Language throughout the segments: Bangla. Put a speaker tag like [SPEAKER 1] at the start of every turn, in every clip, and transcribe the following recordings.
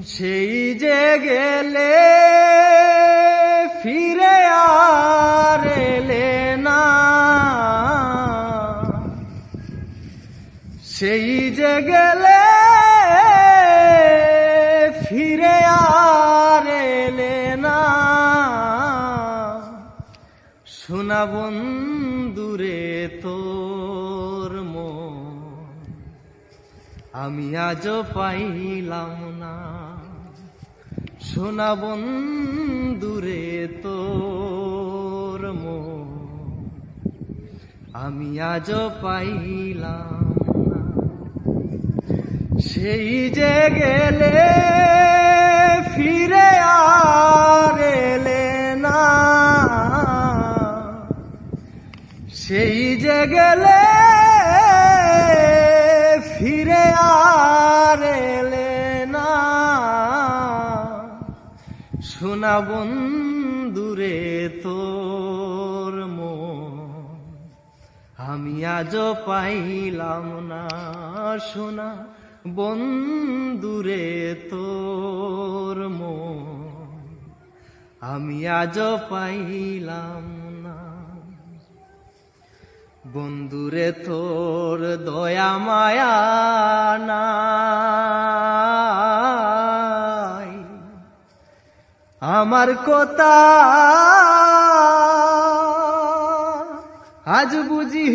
[SPEAKER 1] সেই যে গেলে ফিরে আর এলে না, সেই যে গেলে ফিরে আর এলে না। সোনা বন্ধুরে তোর মন আমি আজও পাইলাম না। সোনা বন্ধুরে তোর মন আমি আজও পাইলাম না। সেই যে গেলে ফিরে আর এলে না, সেই যে গেলে ফিরে আর এলে না। সোনা বন্ধুরে তোর মন আমি আজও পাইলাম না। সোনা বন্ধুরে তোর মন আমি আজও পাইলাম না। বন্ধুরে তোর দয়া মায়া নাই, আমার কথা আজ বুঝি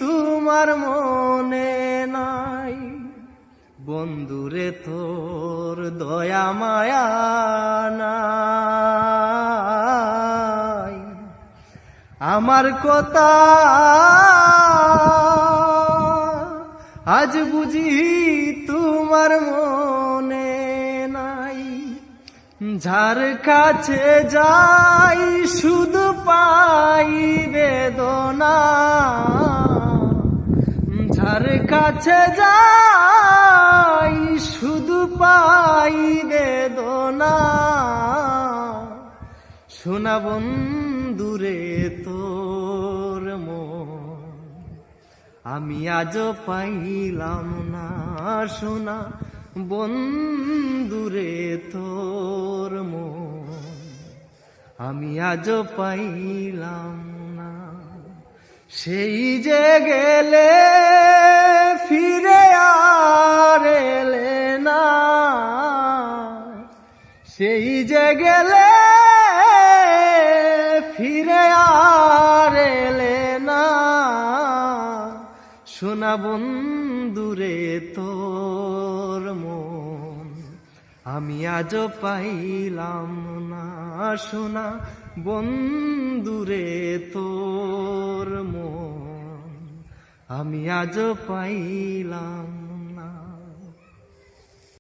[SPEAKER 1] তোমার মনে নাই। বন্ধুরে তোর দয়া মায়া নাই, আমার কথা আজ বুঝি তোমার মনে নাই। যার কাছে যাই শুধু পাই বেদনা, যার কাছে যাই শুধু পাই বেদনা। সোনা বন্ধুরে তোর মন আমি আজও পাইলাম না। সোনা বন্ধুরে তোর মন আমি আজও পাইলাম না। সেই যে গেলে ফিরে আর এলে না, সেই যে গেলে ফিরে আর এলে না। সোনা বন্ধুরে তোর মন আমি আজও পাইলাম না। সোনা বন্ধুরে তোর মন আমি আজও পাইলাম